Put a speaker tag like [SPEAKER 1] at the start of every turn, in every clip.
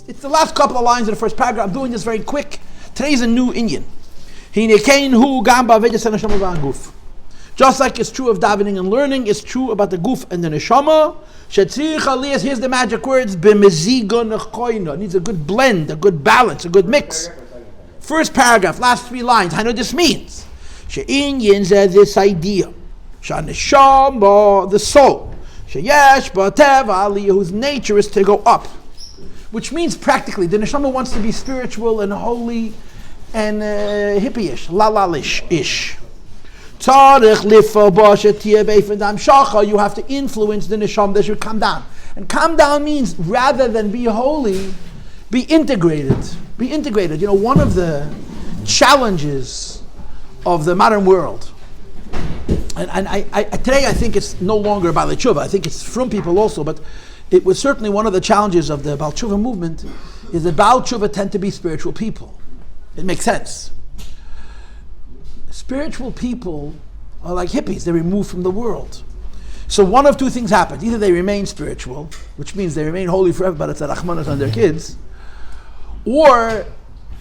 [SPEAKER 1] It's the last couple of lines of the first paragraph. I'm doing this very quick. Today's a new Inyan. Just like it's true of davening and learning, it's true about the guf and the neshama. Here's the magic words: Meziga, Nichona. It needs a good blend, a good balance, a good mix. First paragraph, last 3 lines. I know this means. She'inyan says this idea. Neshama, the soul. Sheyesh b'teva aliyah, whose nature is to go up. Which means practically, the neshama wants to be spiritual and holy and hippie-ish, la-la-ish. You have to influence the neshama that should come down. And come down means, rather than be holy, be integrated. Be integrated. One of the challenges of the modern world, and today I think it's no longer about tshuva, I think it's from people also, but it was certainly one of the challenges of the Baal Tshuva movement, is that Baal Tshuva tend to be spiritual people. It makes sense. Spiritual people are like hippies, they're removed from the world. So one of 2 things happens. Either they remain spiritual, which means they remain holy forever, but it's a rachmanas on their kids, or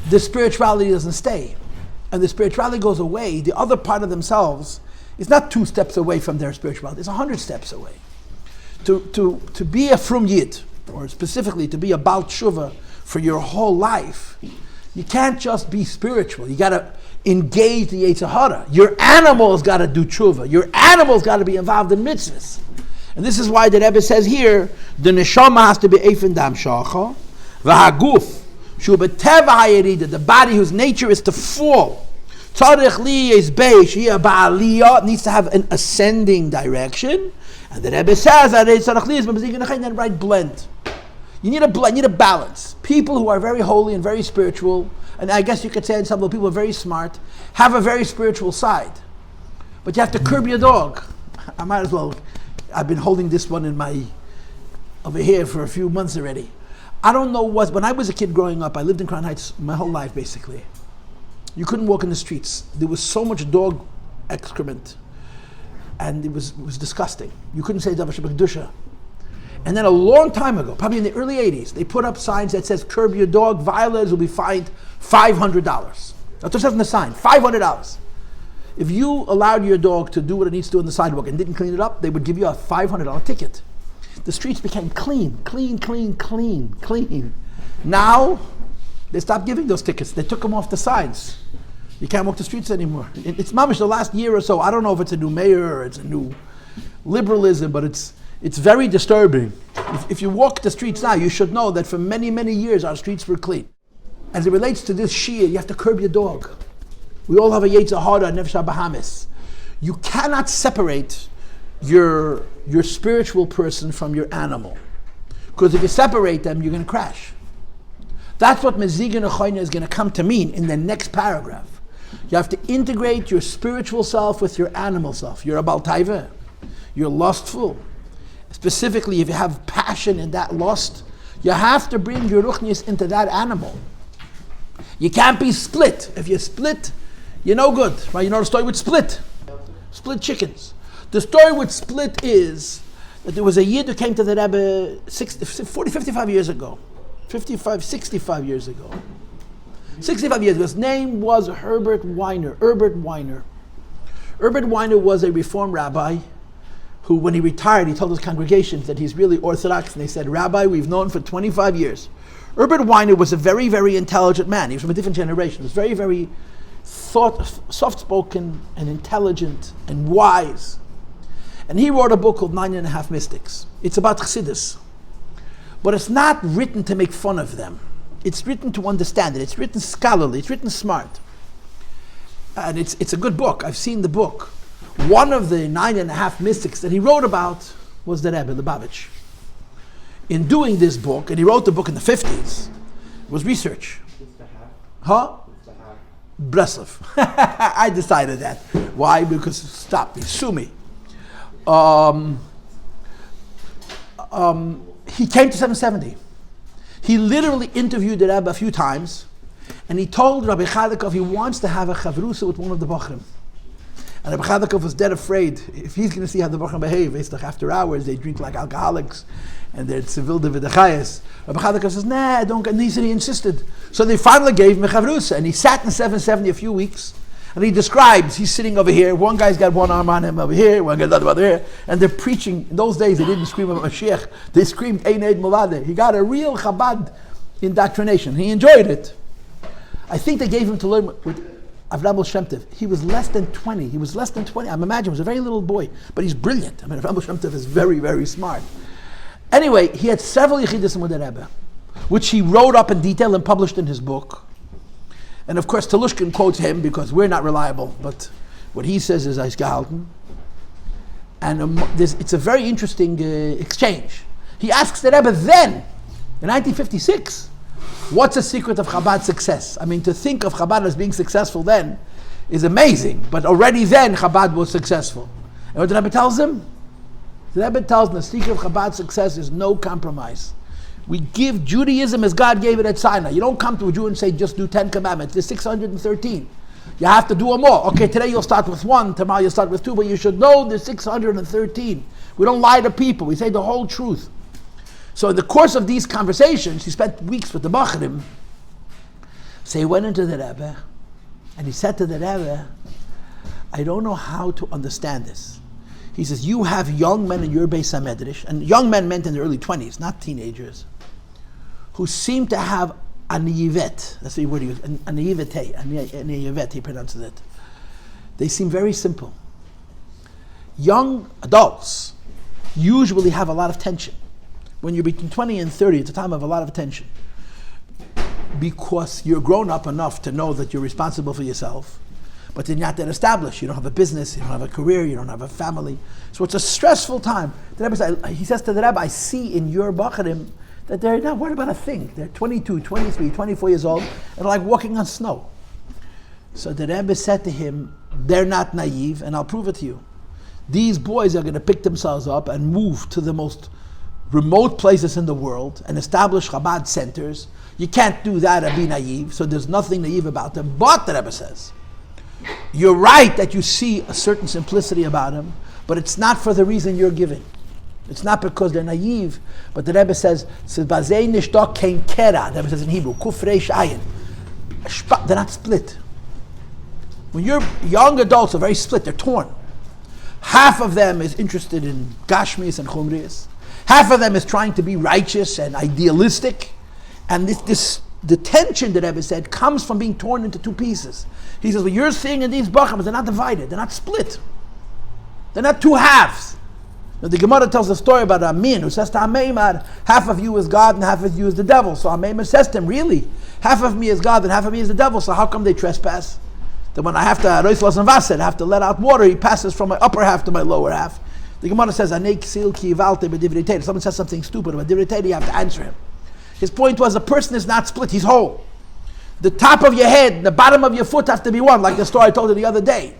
[SPEAKER 1] the spirituality doesn't stay. And the spirituality goes away, the other part of themselves is not 2 steps away from their spirituality, it's 100 steps away. To be a frum yid, or specifically to be a Baal Tshuva for your whole life, you can't just be spiritual. You got to engage the Yetzer Hara. Your animal's got to do tshuva. Your animal's got to be involved in mitzvahs. And this is why the Rebbe says here, the neshama has to be eifin dam shacha, v'haguf shu b'teva hayirida, the body whose nature is to fall. Tzarich li is beish, ba'aliyah, needs to have an ascending direction. And the Rebbe says that it's the right blend. You need a blend, you need a balance. People who are very holy and very spiritual, and I guess you could say some of the people who are very smart, have a very spiritual side. But you have to curb your dog. I might as well, I've been holding this one over here for a few months already. I don't know when I was a kid growing up, I lived in Crown Heights my whole life basically. You couldn't walk in the streets. There was so much dog excrement. And it was disgusting. You couldn't say Davar Shabbat Kedusha. And then a long time ago, probably in the early 80s, they put up signs that says, curb your dog, violators will be fined $500. That's what it says on the sign, $500. If you allowed your dog to do what it needs to do on the sidewalk and didn't clean it up, they would give you a $500 ticket. The streets became clean. Now, they stopped giving those tickets. They took them off the signs. You can't walk the streets anymore. It's mamish the last year or so. I don't know if it's a new mayor or it's a new liberalism, but it's very disturbing. If you walk the streets now, you should know that for many, many years our streets were clean. As it relates to this shia, you have to curb your dog. We all have a Yetzer Hara, Nefesh Bahamis. You cannot separate your spiritual person from your animal. Because if you separate them, you're going to crash. That's what Meziga and Nichona is going to come to mean in the next paragraph. You have to integrate your spiritual self with your animal self. You're a Baal Taiva. You're lustful. Specifically, if you have passion in that lust, you have to bring your ruchnius into that animal. You can't be split. If you split, you're no good. Right? You know the story with split? Split chickens. The story with split is that there was a yid who came to the Rebbe 55 years ago. 65 years ago. 65 years ago. His name was Herbert Weiner. Herbert Weiner was a Reform rabbi who, when he retired, he told his congregation that he's really Orthodox, and they said, Rabbi, we've known for 25 years. Herbert Weiner was a very, very intelligent man. He was from a different generation. He was very, very soft-spoken and intelligent and wise. And he wrote a book called 9.5 Mystics. It's about Chassidus. But it's not written to make fun of them. It's written to understand it. It's written scholarly. It's written smart. And it's a good book. I've seen the book. One of the 9.5 mystics that he wrote about was the Rebbe, Lubavitch. In doing this book, and he wrote the book in the 50s, it was research. Breslov. I decided that. Why? Because, stop me, sue me. He came to 770. He literally interviewed the Rebbe a few times, and he told Rabbi Chadikov he wants to have a chavrusa with one of the Bachrim. And Rabbi Chadakov was dead afraid if he's going to see how the Bachram behave. It's like after hours they drink like alcoholics, and they're civil dividachayas. Rabbi Chadakov says, "Nah, don't." And he insisted. So they finally gave him a chavrusa, and he sat in 770 a few weeks. And he describes, he's sitting over here, one guy's got one arm on him over here, one guy's got the other here, and they're preaching. In those days, they didn't scream about Mashiach, they screamed Ein Eid Mulade. He got a real Chabad indoctrination. He enjoyed it. I think they gave him to learn with Avraham Shem Tov. He was less than 20. I'm imagining, he was a very little boy, but he's brilliant. I mean, Avraham Shem Tov is very, very smart. Anyway, he had several Yechidus with the Rebbe, which he wrote up in detail and published in his book. And of course, Telushkin quotes him because we're not reliable, but what he says is Eisgehalten. And it's a very interesting exchange. He asks the Rebbe then, in 1956, what's the secret of Chabad's success? I mean, to think of Chabad as being successful then is amazing, but already then Chabad was successful. And what the Rebbe tells him? The Rebbe tells him the secret of Chabad's success is no compromise. We give Judaism as God gave it at Sinai. You don't come to a Jew and say, just do 10 commandments. There's 613. You have to do them all. Okay, today you'll start with 1, tomorrow you'll start with 2, but you should know there's 613. We don't lie to people. We say the whole truth. So in the course of these conversations, he spent weeks with the Bachrim. So he went into the Rebbe, and he said to the Rebbe, I don't know how to understand this. He says, you have young men in your Beis HaMedrash, and young men meant in their early 20s, not teenagers, who seem to have a naivet. That's the word he used, a naivet, he pronounces it. They seem very simple. Young adults usually have a lot of tension. When you're between 20 and 30, it's a time of a lot of tension. Because you're grown up enough to know that you're responsible for yourself, but then you're not that established. You don't have a business, you don't have a career, you don't have a family. So it's a stressful time. The Rebbe, he says to the Rebbe, I see in your Bacharim that they're not worried about a thing. They're 22, 23, 24 years old, and they're like walking on snow. So the Rebbe said to him, they're not naive, and I'll prove it to you. These boys are going to pick themselves up and move to the most remote places in the world and establish Chabad centers. You can't do that and be naive, so there's nothing naive about them. But the Rebbe says, you're right that you see a certain simplicity about them, but it's not for the reason you're giving. It's not because they're naive, but the Rebbe says, Bazei nishtok kein kera, the Rebbe says in Hebrew, kuf reish ayin. They're not split. When you're young adults are very split, they're torn. Half of them is interested in gashmis and chumris. Half of them is trying to be righteous and idealistic. And the tension that Rebbe said comes from being torn into two pieces. He says, what you're seeing in these bachams, they're not divided, they're not split. They're not two halves. Now, the Gemara tells a story about Amin, who says to Ameimar, half of you is God and half of you is the devil. So Ameimar says to him, really? Half of me is God and half of me is the devil, so how come they trespass? Then when I have to have to let out water, he passes from my upper half to my lower half. The Gemara says, if someone says something stupid about divrei Torah, you have to answer him. His point was, a person is not split, he's whole. The top of your head and the bottom of your foot have to be one, like the story I told you the other day.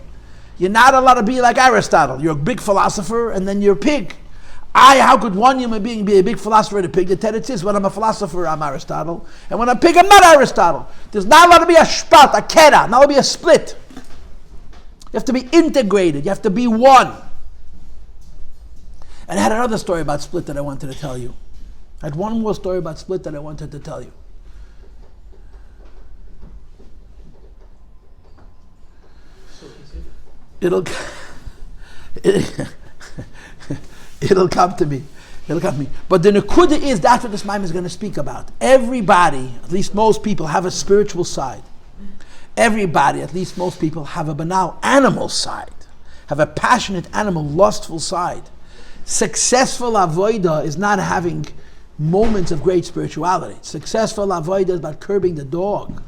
[SPEAKER 1] You're not allowed to be like Aristotle. You're a big philosopher and then you're a pig. How could one human being be a big philosopher and a pig? The teretz is, when I'm a philosopher, I'm Aristotle. And when I'm a pig, I'm not Aristotle. There's not allowed to be a shpat, a kera, not allowed to be a split. You have to be integrated. You have to be one. And I had another story about split that I wanted to tell you. I had one more story about split that I wanted to tell you. It'll come to me. But the nekuda is, that's what this Maimon is going to speak about. Everybody, at least most people, have a spiritual side. Everybody, at least most people, have a banal animal side. Have a passionate animal, lustful side. Successful avoida is not having moments of great spirituality. Successful avoida is about curbing the dog.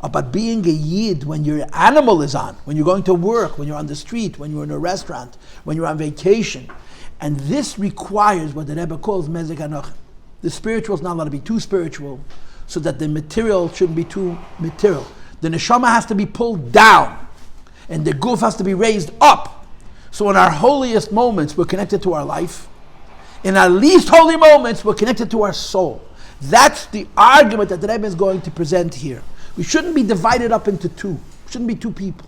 [SPEAKER 1] About being a yid when your animal is on, when you're going to work, when you're on the street, when you're in a restaurant, when you're on vacation. And this requires what the Rebbe calls Meziga. The spiritual is not allowed to be too spiritual, so that the material shouldn't be too material. The Neshama has to be pulled down, and the guf has to be raised up. So in our holiest moments, we're connected to our life. In our least holy moments, we're connected to our soul. That's the argument that the Rebbe is going to present here. We shouldn't be divided up into two. We shouldn't be two people.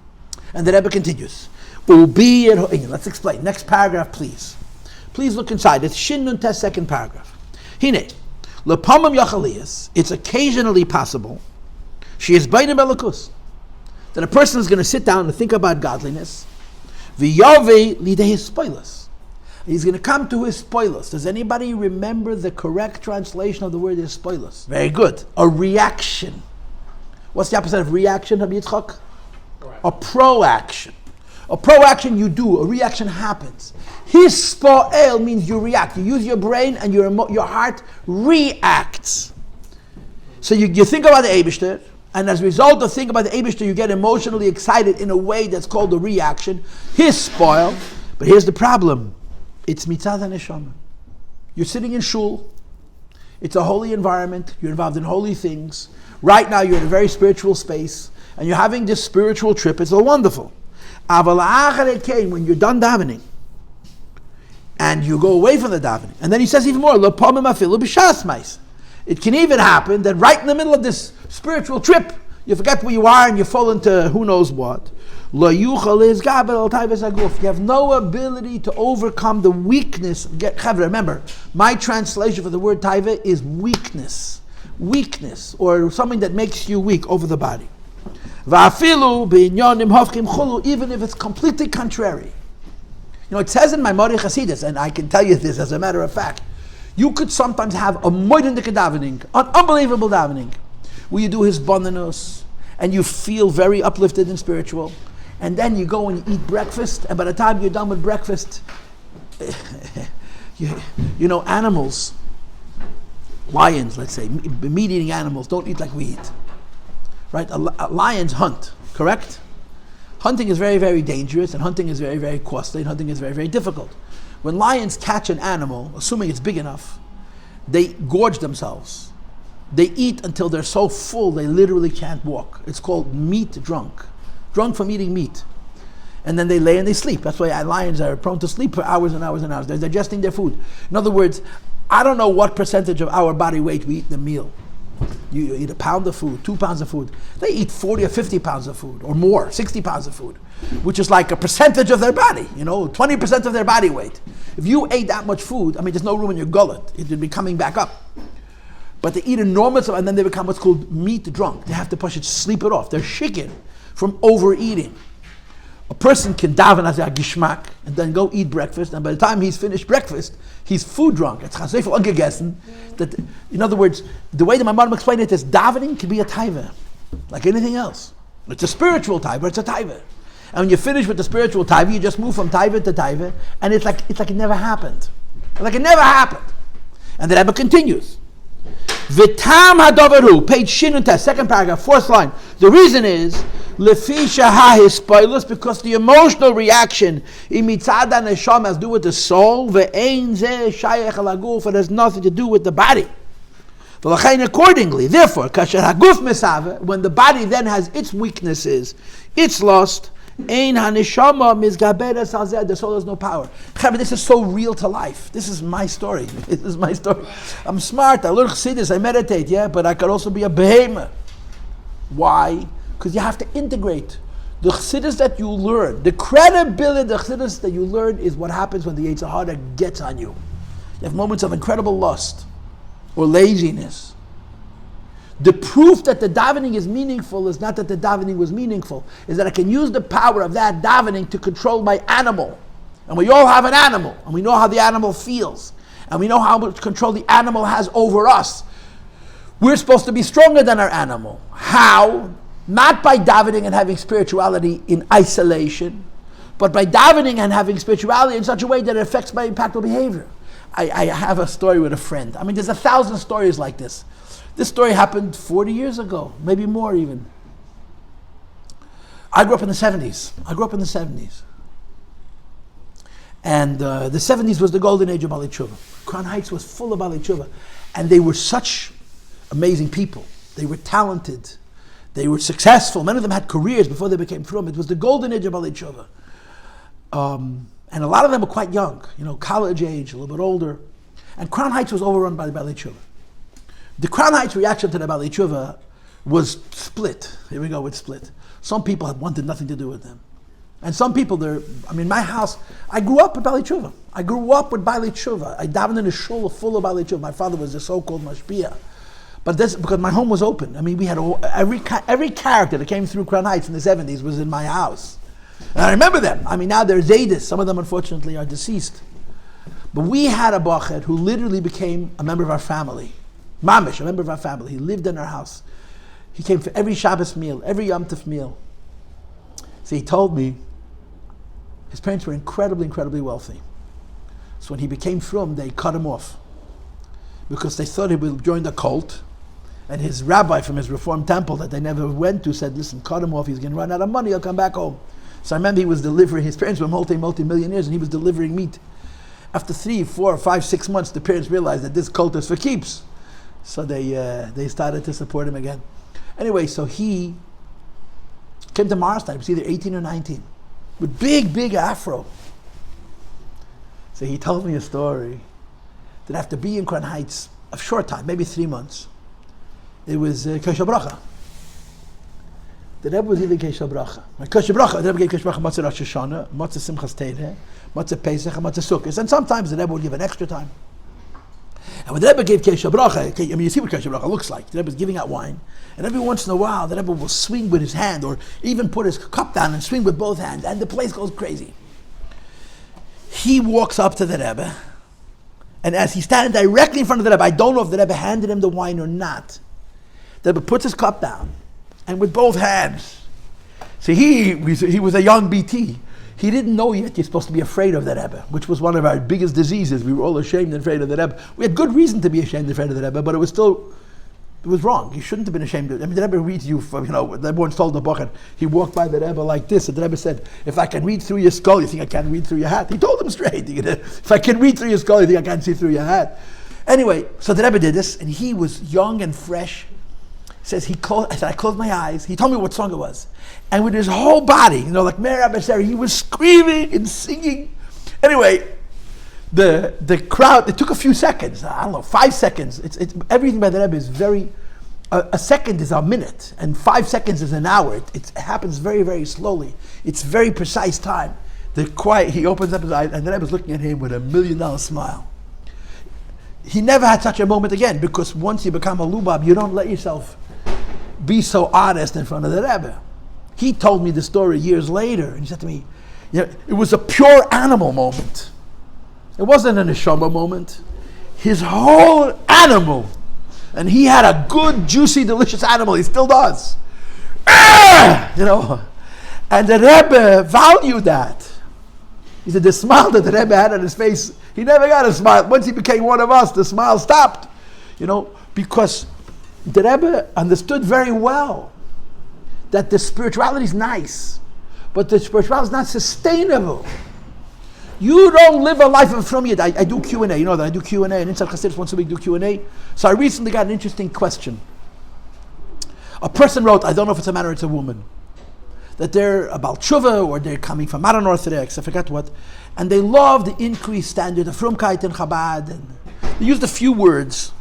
[SPEAKER 1] And the Rebbe continues. Let's explain. Next paragraph, please. Please look inside. It's Shin Nun Tes, second paragraph. Hine, lepamim yachaliyas. It's occasionally possible. She is bainim belakus. That a person is going to sit down and think about godliness. V'yave lidei spoilers. He's going to come to his spoilers. Does anybody remember the correct translation of the word is spoilers? Very good. A reaction. What's the opposite of reaction, Rabbi Yitzchak? A proaction. A proaction you do, a reaction happens. His spoil means you react. You use your brain and your heart reacts. So you think about the Eibishter, and as a result of thinking about the Eibishter, you get emotionally excited in a way that's called a reaction. His spoil. But here's the problem. It's mitzad Neshama. You're sitting in shul. It's a holy environment. You're involved in holy things. Right now you're in a very spiritual space. And you're having this spiritual trip. It's all wonderful. When you're done davening, and you go away from the davening, and then he says even more, it can even happen that right in the middle of this spiritual trip, you forget where you are and you fall into who knows what. You have no ability to overcome the weakness. Remember, my translation for the word taiva is weakness. Weakness, or something that makes you weak over the body. Even if it's completely contrary. You know, it says in my Mori Chasidus, and I can tell you this as a matter of fact, you could sometimes have a moedendik davening, an unbelievable davening, where you do his bonanus, and you feel very uplifted and spiritual, and then you go and you eat breakfast, and by the time you're done with breakfast, you know, animals, lions, let's say, meat-eating animals, don't eat like we eat. Right? Lions hunt, correct? Hunting is very, very dangerous, and hunting is very, very costly, and hunting is very, very difficult. When lions catch an animal, assuming it's big enough, they gorge themselves. They eat until they're so full they literally can't walk. It's called meat drunk. Drunk from eating meat. And then they lay and they sleep. That's why lions are prone to sleep for hours and hours and hours. They're digesting their food. In other words, I don't know what percentage of our body weight we eat in a meal. You eat a pound of food, 2 pounds of food. They eat 40 or 50 pounds of food, or more, 60 pounds of food, which is like a percentage of their body, 20% of their body weight. If you ate that much food, there's no room in your gullet. It would be coming back up. But they eat enormous, and then they become what's called meat drunk. They have to push it, sleep it off. They're shaken from overeating. A person can daven as a gishmak and then go eat breakfast, and by the time he's finished breakfast, he's food drunk. It's chasefel ungegessen. That, in other words, the way that my mom explained it is davening can be a taiva, like anything else. It's a spiritual taiva, it's a taiva. And when you finish with the spiritual taiva, you just move from taiva to taiva, and it's like it never happened. Like it never happened. And the Rebbe continues. V'tam hadavaru, page Shin Nun Tes, second paragraph, fourth line. The reason is lefi shaha his spoilers, because the emotional reaction in mitzad Neshama has to do with the soul. Ve'ein zeh shayach alaguf, it has nothing to do with the body. V'lachein accordingly, therefore, kasher haguf mesave, when the body then has its weaknesses, its lust, ein haneshama mizgaberes hazeh, the soul has no power. This is so real to life. This is my story. This is my story. I'm smart. I learn chassidus. I meditate. Yeah, but I could also be a behemoth. Why? Because you have to integrate the chassidus that you learn. The credibility of the chassidus that you learn is what happens when the Yetzer Hara gets on you. You have moments of incredible lust or laziness. The proof that the davening is meaningful is not that the davening was meaningful, is that I can use the power of that davening to control my animal. And we all have an animal, and we know how the animal feels, and we know how much control the animal has over us. We're supposed to be stronger than our animal. How? Not by davening and having spirituality in isolation, but by davening and having spirituality in such a way that it affects my impactful behavior. I have a story with a friend. There's 1,000 stories like this. This story happened 40 years ago, maybe more even. I grew up in the 70s. And the 70s was the golden age of Balei Tshuva. Crown Heights was full of Balei Tshuva. And they were such amazing people. They were talented. They were successful. Many of them had careers before they became Frum. It was the golden age of Balei Tshuva. And a lot of them were quite young, college age, a little bit older. And Crown Heights was overrun by the Balei Tshuva. The Crown Heights reaction to the Balei Tshuva was split. Here we go with split. Some people had wanted nothing to do with them. And some people, my house, I grew up with Bali Tshuva. I grew up with Bali Tshuva. I davened in a shul full of Bali Tshuva. My father was a so-called mashpia. But that's because my home was open. I mean, we had every character that came through Crown Heights in the 70s was in my house. And I remember them. I mean, now they're Zaydis. Some of them, unfortunately, are deceased. But we had a Bachet who literally became a member of our family. Mamish, a member of our family. He lived in our house. He came for every Shabbos meal, every Yom Tov meal. So he told me his parents were incredibly, incredibly wealthy. So when he became frum, they cut him off because they thought he would join the cult. And his rabbi from his Reformed temple that they never went to said, listen, cut him off. He's going to run out of money. He'll come back home. So I remember he was delivering, his parents were multi-millionaires, and he was delivering meat. After 3, 4, 5, 6 months, the parents realized that this cult is for keeps. So they started to support him again. Anyway, so he came to Marstein. He was either 18 or 19. With big afro. So he told me a story that after being in Crown Heights a short time, maybe 3 months, it was Kosher Bracha. The Rebbe was eating Kosher Bracha. Kosher Bracha, the Rebbe gave Kosher Bracha Matzah Rosh Hashanah, Matzah Simchas Torah, Matzah Pesach, and Matzah Sukkot. And sometimes the Rebbe would give an extra time. And when the Rebbe gave Kosher Bracha, I mean, you see what Kosher Bracha looks like. The Rebbe is giving out wine. And every once in a while, the Rebbe will swing with his hand, or even put his cup down and swing with both hands, and the place goes crazy. He walks up to the Rebbe, and as he's standing directly in front of the Rebbe, I don't know if the Rebbe handed him the wine or not, the Rebbe puts his cup down, and with both hands. So he was a young bilti. He didn't know yet you're supposed to be afraid of the Rebbe, which was one of our biggest diseases. We were all ashamed and afraid of the Rebbe. We had good reason to be ashamed and afraid of the Rebbe, but it was wrong. You shouldn't have been ashamed of it. I mean, the Rebbe reads you from, the Rebbe once told the Bachet, he walked by the Rebbe like this, and the Rebbe said, if I can read through your skull, you think I can't read through your hat? He told him straight, if I can read through your skull, you think I can't see through your hat? Anyway, so the Rebbe did this, and he was young and fresh. Says I closed my eyes. He told me what song it was, and with his whole body, like Meir Abasari, he was screaming and singing. Anyway, the crowd. It took a few seconds. I don't know, 5 seconds. It's everything by the Rebbe is very. A second is a minute, and 5 seconds is an hour. It happens very, very slowly. It's very precise time. He opens up his eyes, and the Rebbe is looking at him with $1 million smile. He never had such a moment again, because once you become a lubab, you don't let yourself be so honest in front of the Rebbe. He told me the story years later, and he said to me, it was a pure animal moment. It wasn't a Neshama moment. His whole animal, and he had a good, juicy, delicious animal. He still does. And the Rebbe valued that. He said the smile that the Rebbe had on his face, he never got a smile. Once he became one of us, the smile stopped. Because the Rebbe understood very well that the spirituality is nice, but the spirituality is not sustainable. You don't live a life of from yet. I do Q&A. You know that I do Q&A, and inside Chassidus once a week do Q&A. So I recently got an interesting question. A person wrote, I don't know if it's a man or it's a woman, that they're about tshuva, or they're coming from modern Orthodox, I forgot what, and they love the increased standard of frumkeit and Chabad, and they used a few words.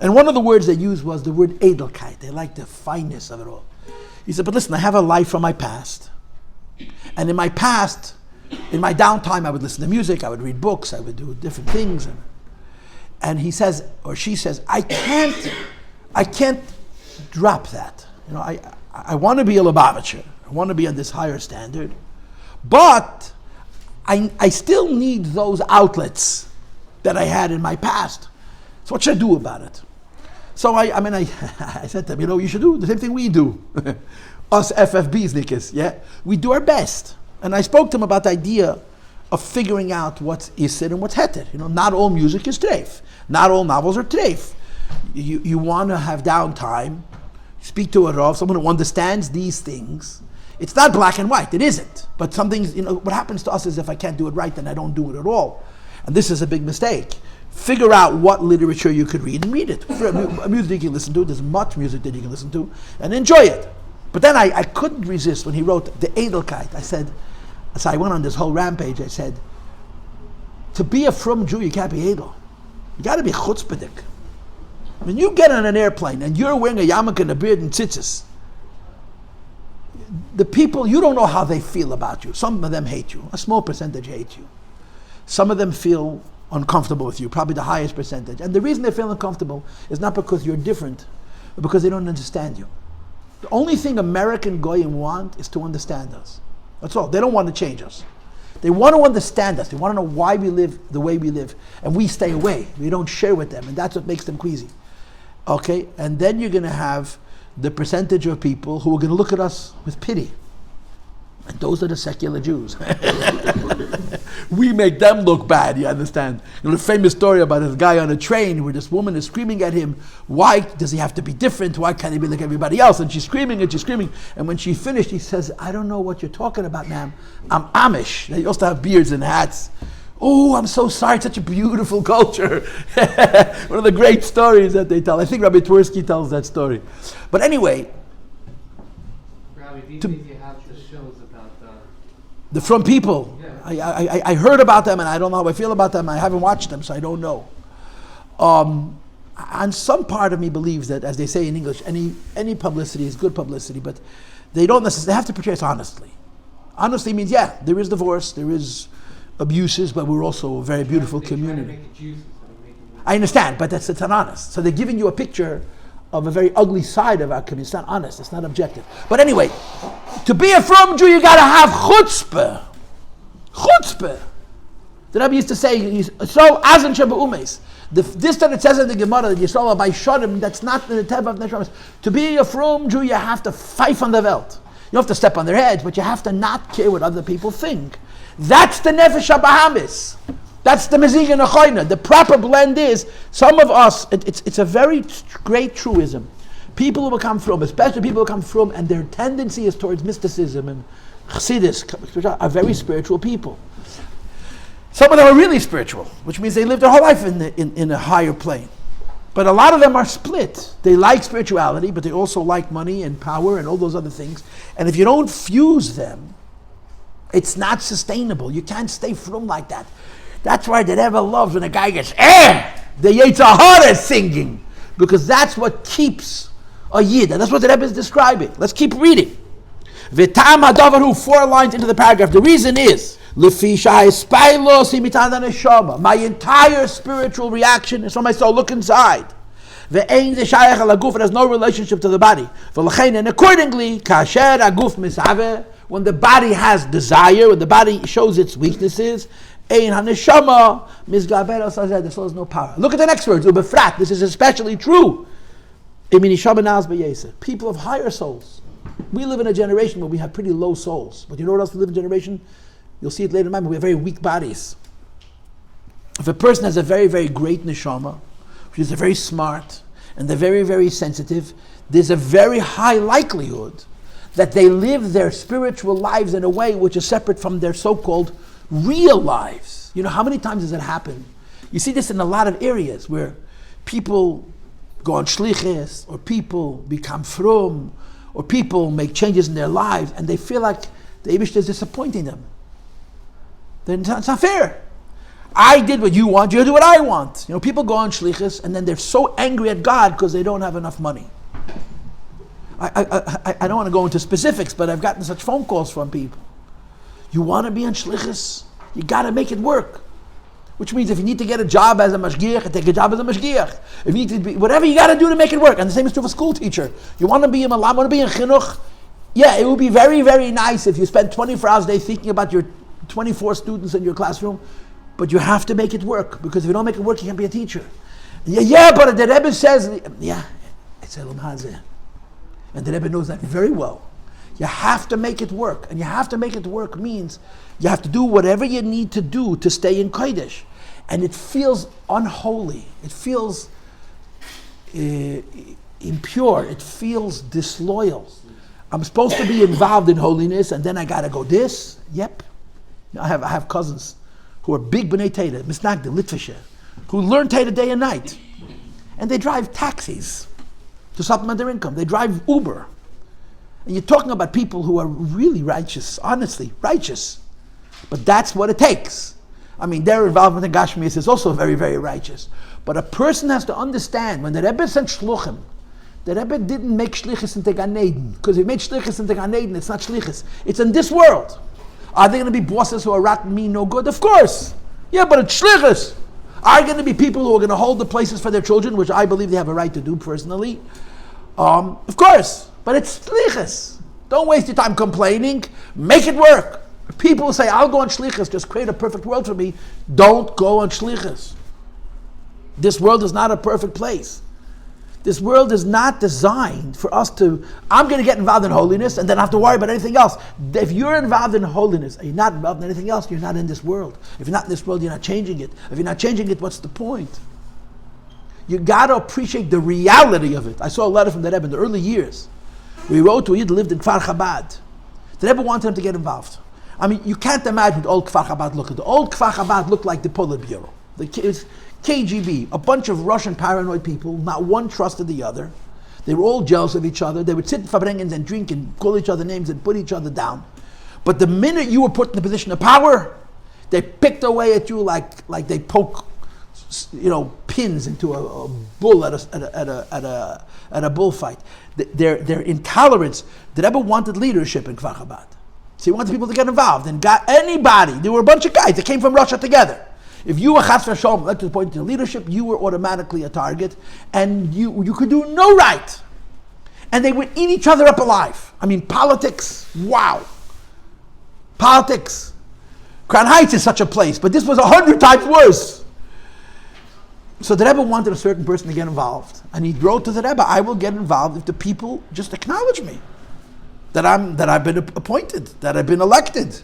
[SPEAKER 1] And one of the words they used was the word edelkeit. They like the fineness of it all. He said, but listen, I have a life from my past. And in my past, in my downtime, I would listen to music, I would read books, I would do different things. And he says, or she says, I can't drop that. I want to be a Lubavitcher. I want to be on this higher standard. But I still need those outlets that I had in my past. So what should I do about it? So I said to him, you should do the same thing we do. Us FFBs, Nikas, yeah? We do our best. And I spoke to him about the idea of figuring out what's Isser and what's Heter. Not all music is treif. Not all novels are treif. You want to have downtime, speak to a Rav, someone who understands these things. It's not black and white, it isn't. But some things, what happens to us is if I can't do it right, then I don't do it at all. And this is a big mistake. Figure out what literature you could read and read it. Music you can listen to, there's much music that you can listen to, and enjoy it. But then I couldn't resist when he wrote the Edelkeit. So I went on this whole rampage. I said, to be a frum Jew, you can't be edel. You got to be chutzpahdik. When you get on an airplane and you're wearing a yarmulke and a beard and tzitzis, the people, you don't know how they feel about you. Some of them hate you. A small percentage hate you. Some of them feel uncomfortable with you, probably the highest percentage. And the reason they feel uncomfortable is not because you're different, but because they don't understand you. The only thing American Goyim want is to understand us. That's all. They don't want to change us. They want to understand us. They want to know why we live the way we live. And we stay away. We don't share with them. And that's what makes them queasy. Okay? And then you're going to have the percentage of people who are going to look at us with pity. And those are the secular Jews. We make them look bad, you understand? You know, the famous story about this guy on a train where this woman is screaming at him, why does he have to be different? Why can't he be like everybody else? And she's screaming and she's screaming. And when she finished, he says, I don't know what you're talking about, ma'am. I'm Amish. They used to have beards and hats. Oh, I'm so sorry, it's such a beautiful culture. One of the great stories that they tell. I think Rabbi Twersky tells that story. But anyway,
[SPEAKER 2] Rabbi, these days you have the shows about
[SPEAKER 1] the From people.
[SPEAKER 2] Yeah.
[SPEAKER 1] I heard about them and I don't know how I feel about them. I haven't watched them, so I don't know. And some part of me believes that, as they say in English, any publicity is good publicity, but they don't necessarily, they have to portray us honestly. Honestly means, yeah, there is divorce, there is abuses, but we're also a very beautiful community. I understand, but it's not honest. So they're giving you a picture of a very ugly side of our community. It's not honest, it's not objective. But anyway, to be a from Jew, you gotta have chutzpah. Chutzpah. The Rebbe used to say, so azan sheba'umes. This that it says in the Gemara that Yisrael by Shodim, that's not in the Teva of Neshama. To be a from Jew, you have to fight on the Welt. You don't have to step on their heads, but you have to not care what other people think. That's the Nefesh HaBahamis. That's the Meziga Nichona. The proper blend is, some of us, it's a very great truism. People who come from, especially people who come from, and their tendency is towards mysticism and Chassidus, are very spiritual people. Some of them are really spiritual, which means they live their whole life in a higher plane. But a lot of them are split. They like spirituality, but they also like money and power and all those other things. And if you don't fuse them, it's not sustainable. You can't stay from like that. That's why the Rebbe loves when a guy gets, the Yetzer Hara is singing. Because that's what keeps a Yid. And that's what the Rebbe is describing. Let's keep reading. V'tam hadavar, 4 lines into the paragraph. The reason is, my entire spiritual reaction is from my soul. Look inside. It has no relationship to the body. And accordingly, when the body has desire, when the body shows its weaknesses, Neshama, the soul has no power. Look at the next words. This is especially true. People of higher souls. We live in a generation where we have pretty low souls. But you know what else we live in a generation? You'll see it later in mind, but we have very weak bodies. If a person has a very, very great neshama, which is very smart, and they're very, very sensitive, there's a very high likelihood that they live their spiritual lives in a way which is separate from their so-called real lives. You know, how many times does it happen? You see this in a lot of areas where people go on shlichus, or people become frum, or people make changes in their lives, and they feel like the Eibushter is disappointing them. Then it's not fair. I did what you want, you do what I want. You know, people go on shlichus and then they're so angry at God because they don't have enough money. I don't want to go into specifics, but I've gotten such phone calls from people. You want to be on shlichus? You got to make it work. Which means if you need to get a job as a mashgiach, take a job as a mashgiach. If you need to be, whatever you got to do to make it work. And the same is true for a school teacher. You want to be a malam, want to be in chinuch? Yeah, it would be very, very nice if you spend 24 hours a day thinking about your 24 students in your classroom, but you have to make it work, because if you don't make it work, you can't be a teacher. Yeah, but the Rebbe says, yeah, it's Elam Hazeh. And the Rebbe knows that very well. You have to make it work, and you have to make it work means you have to do whatever you need to do to stay in Kodesh. And it feels unholy. It feels impure. It feels disloyal. I'm supposed to be involved in holiness, and then I got to go this? Yep. I have cousins who are big B'nai Teda, Misnagdim, Litvishe, who learn Teda day and night. And they drive taxis to supplement their income. They drive Uber. And you're talking about people who are really righteous, honestly, righteous. But that's what it takes. I mean, their involvement in Gashmias is also very, very righteous. But a person has to understand, when the Rebbe sent Shluchim The Rebbe didn't make shlichus into Gan Eden, because if he made shlichus into Gan Eden, it's not shlichus. It's in this world. Are there going to be bosses who are rotten, mean, no good? Of course. Yeah, but it's shlichus. Are going to be people who are going to hold the places for their children, which I believe they have a right to do personally? Of course. But it's shlichus. Don't waste your time complaining. Make it work. If people say, I'll go on shlichus, just create a perfect world for me. Don't go on shlichus. This world is not a perfect place. This world is not designed for us to, I'm going to get involved in holiness and then have to worry about anything else. If you're involved in holiness and you're not involved in anything else, you're not in this world. If you're not in this world, you're not changing it. If you're not changing it, what's the point? You got to appreciate the reality of it. I saw a letter from the Rebbe in the early years. We wrote to a Yid who lived in Kfar Chabad. The Rebbe wanted him to get involved. I mean, you can't imagine the old Kfar Chabad looked. The old Kfar Chabad looked like the Politburo. The kids, KGB, a bunch of Russian paranoid people, not one trusted the other. They were all jealous of each other. They would sit in Fabrengens and drink and call each other names and put each other down. But the minute you were put in a position of power, they picked away at you like they poke, pins into a bull at a bullfight. Their intolerance. The Rebbe wanted leadership in Kfar Chabad, so he wanted people to get involved and got anybody. There were a bunch of guys that came from Russia together. If you were Chas v'Shalom elected to point to leadership, you were automatically a target, and you could do no right. And they would eat each other up alive. I mean, politics, wow. Politics. Crown Heights is such a place, but this was 100 times worse. So the Rebbe wanted a certain person to get involved, and he wrote to the Rebbe, I will get involved if the people just acknowledge me. That I've been appointed, that I've been elected.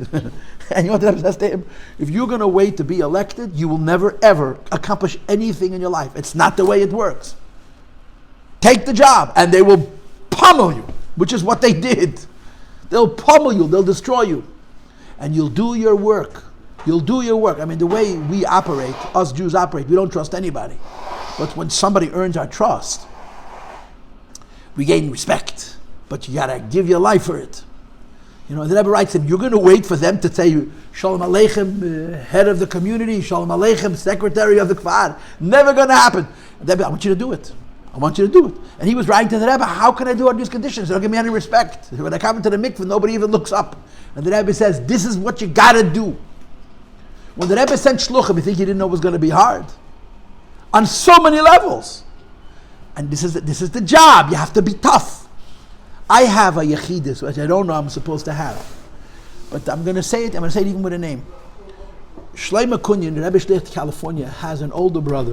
[SPEAKER 1] And you know what the Rebbe says to him? If you're going to wait to be elected, you will never ever accomplish anything in your life. It's not the way it works. Take the job, and they will pummel you, which is what they did. They'll pummel you, they'll destroy you. And you'll do your work. You'll do your work. I mean, the way we operate, us Jews operate, we don't trust anybody. But when somebody earns our trust, we gain respect. But you gotta give your life for it. The Rebbe writes him, you're gonna wait for them to say, Shalom Aleichem, head of the community, Shalom Aleichem, secretary of the Kfar. Never gonna happen. And the Rebbe, I want you to do it. I want you to do it. And he was writing to the Rebbe, how can I do it under these conditions? They don't give me any respect. When I come into the mikveh, nobody even looks up. And the Rebbe says, this is what you gotta do. When the Rebbe sent shluchim, you think he didn't know it was gonna be hard? On so many levels. And this is the job. You have to be tough. I have a yechidus, which I don't know I'm supposed to have. But I'm going to say it even with a name. Shlomo Kunyan, the Rebbe Shliach to California, has an older brother.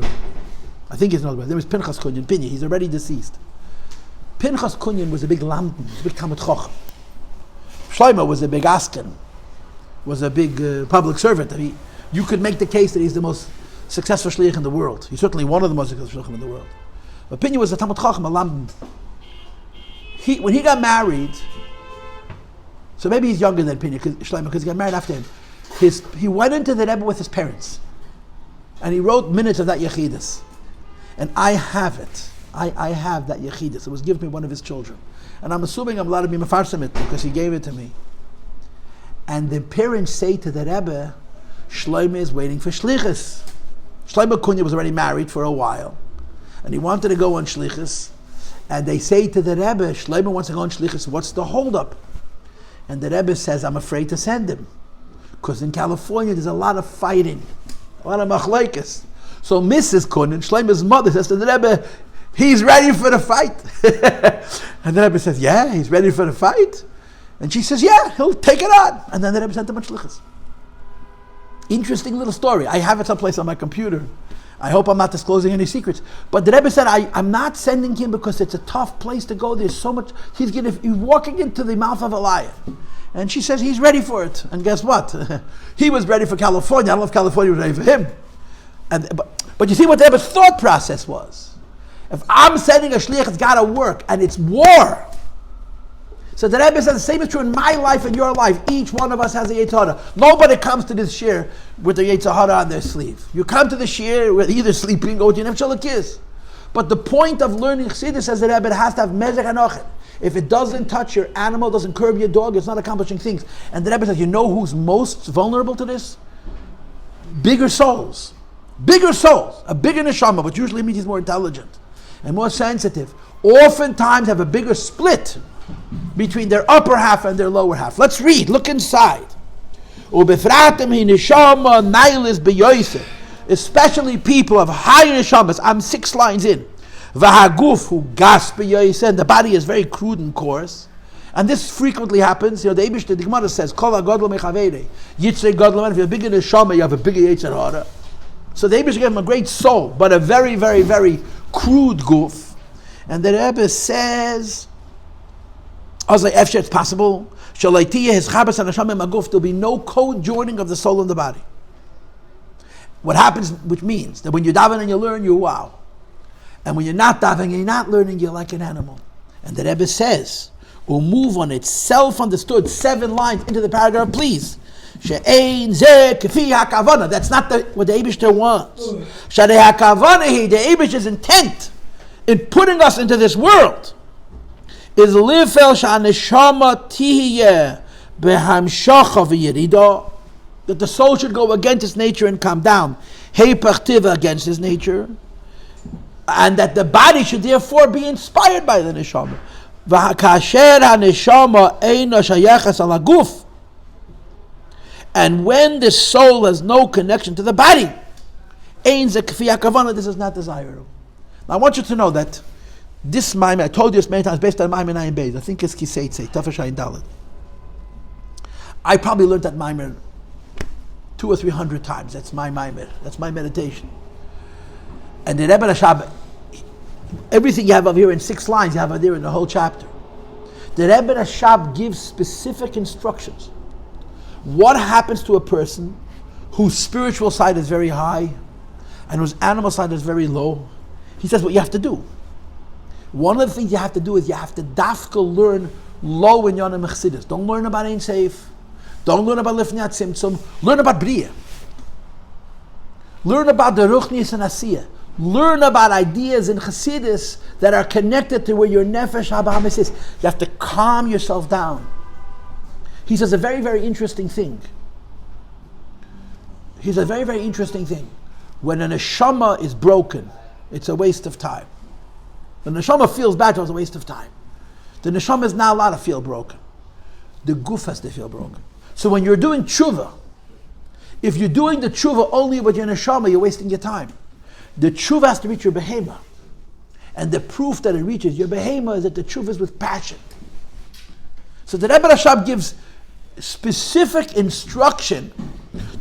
[SPEAKER 1] I think he's an older brother. There was Pinchas Kunyan, Pinya, he's already deceased. Pinchas Kunyan was a big lamdan, a big Talmud Chacham. Shlomo was a big asken, was a big public servant. You could make the case that he's the most successful shliach in the world. He's certainly one of the most successful shliachim in the world. But Pinya was a Talmud Chacham, a lamdan. When he got married, so maybe he's younger than Pinya, because he got married after him. He went into the Rebbe with his parents, and he wrote minutes of that Yechidus. And I have it. I have that Yechidus. It was given to me one of his children. And I'm assuming I'm allowed to be mefarsim it because he gave it to me. And the parents say to the Rebbe, Shlomo is waiting for shlichus. Shlomo Kunya was already married for a while, and he wanted to go on shlichus. And they say to the Rebbe, Shlomo wants to go on shlichus, what's the holdup? And the Rebbe says, I'm afraid to send him. Because in California there's a lot of fighting, a lot of machlokes. So Mrs. Kun, Shlomo's mother, says to the Rebbe, he's ready for the fight. And the Rebbe says, yeah, he's ready for the fight? And she says, yeah, he'll take it on. And then the Rebbe sent him on shlichus. Interesting little story. I have it someplace on my computer. I hope I'm not disclosing any secrets. But the Rebbe said, I'm not sending him because it's a tough place to go. There's so much. He's walking into the mouth of a lion. And she says, he's ready for it. And guess what? He was ready for California. I don't know if California was ready for him. But you see what the Rebbe's thought process was. If I'm sending a shliach, it's got to work. And it's war. So the Rebbe says the same is true in my life and your life. Each one of us has a Yetzer Hara. Nobody comes to this shir with the Yetzer Hara on their sleeve. You come to the shir with either sleeping or you have kiss. But the point of learning Chassidus, says the Rebbe, it has to have Meziga and If it doesn't touch your animal, doesn't curb your dog, it's not accomplishing things. And the Rebbe says, you know who's most vulnerable to this? Bigger souls. Bigger souls. A bigger Neshama, but usually means he's more intelligent. and more sensitive, oftentimes have a bigger split between their upper half and their lower half. Let's read. Look inside. Especially people of higher neshamas. I'm 6 lines in. V'haguf hu gas b'yoyse, and the body is very crude and coarse. And this frequently happens. The Eibush, the Gemara says, Kol ha'godlo mechavere, yitzrei godlo, if you're a bigger neshama, you have a bigger yetzer hara. So the Eibush gave him a great soul, but a very, very, very crude guf. And the Rebbe says, Efshe, it's possible. There'll be no co-joining of the soul and the body. What happens, which means that when you're davening and you learn, you wow. And when you're not davening and you're not learning, you're like an animal. And the Rebbe says, we'll move on it, self-understood, 7 lines into the paragraph, please. That's not what the Eibishter wants. The Eibishter's intent in putting us into this world is livfel sha'neshama tihiyeh behamshacha v'yerida, that the soul should go against its nature and come down, heipach tiva, against its nature, and that the body should therefore be inspired by the neshama. V'hakasher haneshama eina shayachas al haguf, and when the soul has no connection to the body, ein ze kfi hakavana, this is not desirable. Now I want you to know that this maimer, I told you this many times, based on maimer Ayin Beis. I think it's Kiseitze, Tafesh Ayin Daled. I probably learned that maimer 200 or 300 times. That's my maimer. That's my meditation. And the Rebbe Rashab, everything you have over here in 6 lines, you have over there in the whole chapter. The Rebbe Rashab gives specific instructions. What happens to a person whose spiritual side is very high and whose animal side is very low? He says what you have to do. One of the things you have to do is you have to dafka learn low in Yonah Mechsidis. Don't learn about Ein Seif. Don't learn about Lifnei Tzimtzum. Learn about Bria. Learn about the Ruchnius and Asiyah. Learn about ideas in Chassidus that are connected to where your Nefesh HaBahamis is. You have to calm yourself down. He says a very, very interesting thing. He says a very, very interesting thing. When a neshama is broken, it's a waste of time. The neshama feels bad, so it's a waste of time. The neshama is not allowed to feel broken. The guf has to feel broken. So when you're doing tshuva, if you're doing the tshuva only with your neshama, you're wasting your time. The tshuva has to reach your behema. And the proof that it reaches your behema is that the tshuva is with passion. So the Rebbe Rashab gives specific instruction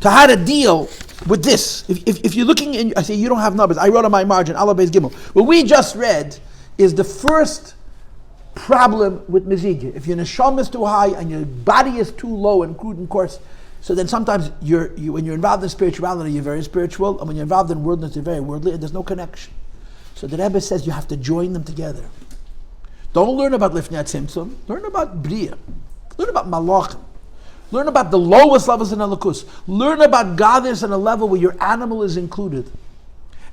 [SPEAKER 1] to how to deal with this. If you're looking in, I say you don't have numbers. I wrote on my margin, Allah Beis Gimel. What we just read is the first problem with Meziga. If your neshama is too high and your body is too low and crude and coarse, so then sometimes when you're involved in spirituality, you're very spiritual, and when you're involved in worldliness, you're very worldly, and there's no connection. So the Rebbe says you have to join them together. Don't learn about Lifnei Tzimtzum. Learn about Bria. Learn about Malachim. Learn about the lowest levels in Elokus. Learn about godliness on a level where your animal is included.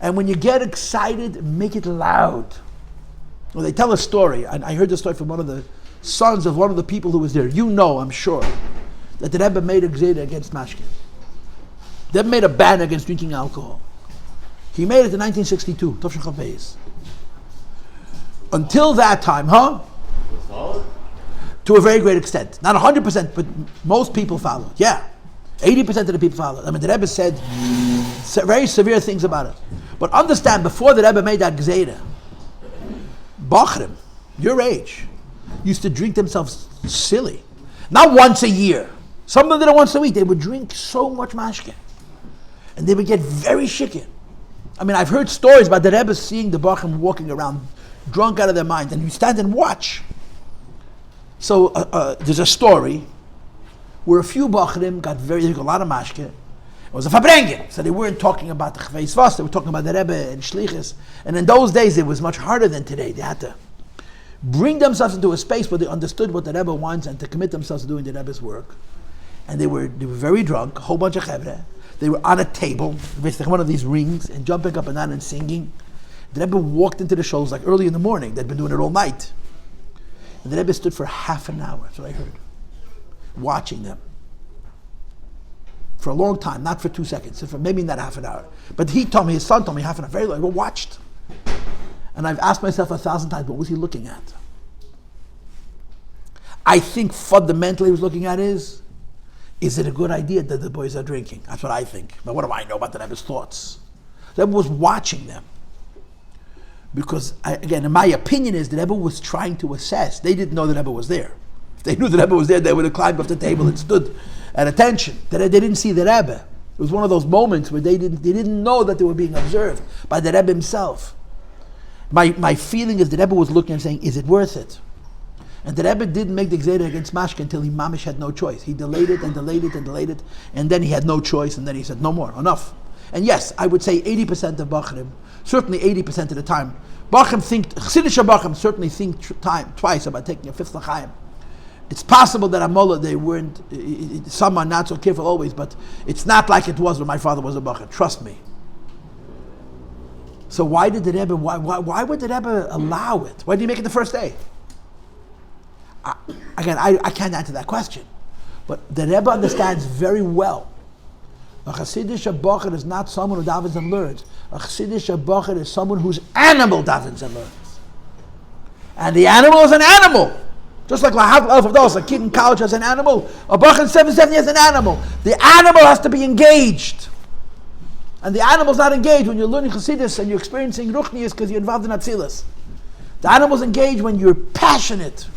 [SPEAKER 1] And when you get excited, make it loud. Well, they tell a story, and I heard this story from one of the sons of one of the people who was there. You know, I'm sure, that the Rebbe made a gzeda against mashke. The Rebbe made a ban against drinking alcohol. He made it in 1962, Tov Shel Beis. Until that time, to a very great extent. Not 100%, but most people followed. Yeah. 80% of the people followed. I mean, the Rebbe said very severe things about it. But understand, before the Rebbe made that gzeda, Bachrim, your age, used to drink themselves silly. Not once a year. Some of them did it once a week. They would drink so much mashke. And they would get very shikir. I mean, I've heard stories about the Rebbe seeing the Bachrim walking around drunk out of their minds, and you stand and watch. So there's a story where a few Bachrim got a lot of mashke. It was a fabrengen, so they weren't talking about the Chveis Vas, they were talking about the Rebbe and Shlichus. And in those days, it was much harder than today. They had to bring themselves into a space where they understood what the Rebbe wants and to commit themselves to doing the Rebbe's work. And they were very drunk, a whole bunch of chevre. They were on a table, basically one of these rings, and jumping up and down and singing. The Rebbe walked into the shows like early in the morning. They'd been doing it all night. And the Rebbe stood for half an hour, that's what I heard, watching them. For a long time, not for 2 seconds, for maybe not half an hour. But he told me, his son told me half an hour, very long, we watched. And I've asked myself 1,000 times, what was he looking at? I think fundamentally he was looking at is it a good idea that the boys are drinking? That's what I think. But what do I know about the Rebbe's thoughts? The Rebbe was watching them. Because, again, in my opinion is the Rebbe was trying to assess. They didn't know the Rebbe was there. If they knew the Rebbe was there, they would have climbed off the table and stood at attention. They didn't see the Rebbe. It was one of those moments where they didn't know that they were being observed by the Rebbe himself. My feeling is the Rebbe was looking and saying, is it worth it? And the Rebbe didn't make the Gzeira against Mashke until he mamish had no choice. He delayed it and delayed it and delayed it, and then he had no choice, and then he said, no more, enough. And yes, I would say 80% of Bachrim, certainly 80% of the time, Chassidish Bachrim certainly think twice about taking a fifth l'chaim. It's possible that Amola, they weren't, some are not so careful always, but it's not like it was when my father was a Bachrim, trust me. So why did the Rebbe, why would the Rebbe allow it? Why did he make it the first day? I can't answer that question. But the Rebbe understands very well. A Chassidish Bacher is not someone who davens and learns. A Chassidish Bacher is someone whose animal davens and learns. And the animal is an animal. Just like a kid in college has an animal, a Bacher in 770 has an animal. The animal has to be engaged. And the animal's not engaged when you're learning Chassidus and you're experiencing Ruchnius because you're involved in Atzilus. The animal's engaged when you're passionate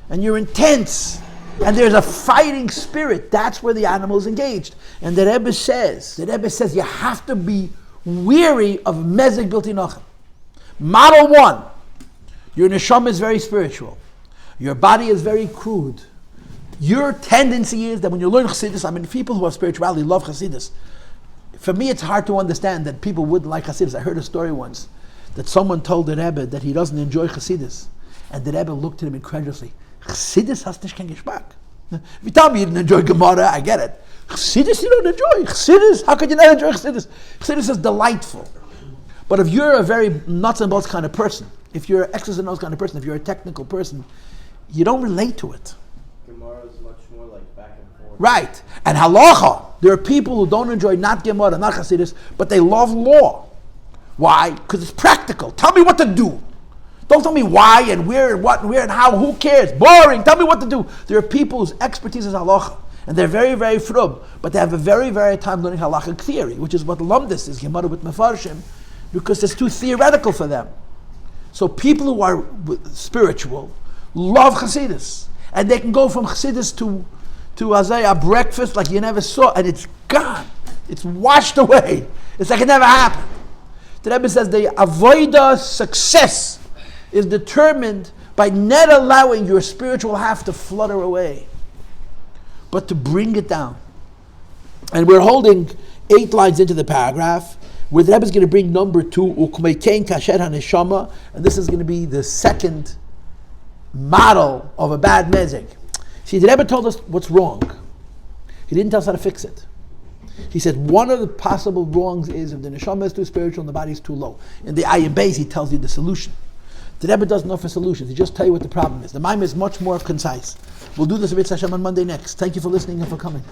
[SPEAKER 1] and you're intense and there's a fighting spirit. That's where the animal is engaged. And the Rebbe says you have to be weary of Meziga bilti Nochem. Model 1, your Neshama is very spiritual. Your body is very crude. Your tendency is that when you learn Chassidus, people who have spirituality love Chassidus. For me, it's hard to understand that people wouldn't like Chassidus. I heard a story once that someone told the Rebbe that he doesn't enjoy Chassidus. And the Rebbe looked at him incredulously. Chassidus hast nicht kein Geschmack. If you tell me you didn't enjoy Gemara, I get it. Chassidus you don't enjoy. Chassidus, how could you not enjoy Chassidus? Chassidus is delightful. But if you're a very nuts and bolts kind of person, if you're an X's and O's kind of person, if you're a technical person, you don't relate to it.
[SPEAKER 2] Gemara is much more like back and forth.
[SPEAKER 1] Right. And halacha, there are people who don't enjoy not Gemara, not Chassidus, but they love law. Why? Because it's practical. Tell me what to do. Don't tell me why and where and what and where and how. Who cares? Boring. Tell me what to do. There are people whose expertise is halacha. And they're very, very frub. But they have a very, very hard time learning halachic theory, which is what Lumdis is, Gemara with Mefarshim, because it's too theoretical for them. So people who are spiritual love Chassidus. And they can go from Chassidus to Azaya breakfast like you never saw, and it's gone. It's washed away. It's like it never happened. The Rebbe says the avodah success is determined by not allowing your spiritual half to flutter away, but to bring it down. And we're holding 8 lines into the paragraph, where the Rebbe is going to bring number 2, Ukmeikein kasher ha-neshama, and this is going to be the second model of a bad mezig. See, the Rebbe told us what's wrong. He didn't tell us how to fix it. He said one of the possible wrongs is if the Neshama is too spiritual and the body is too low. In the Ayin Beis, he tells you the solution. The Rebbe doesn't offer solutions. He just tells you what the problem is. The Maimon is much more concise. We'll do this a bit Hashem on Monday next. Thank you for listening and for coming.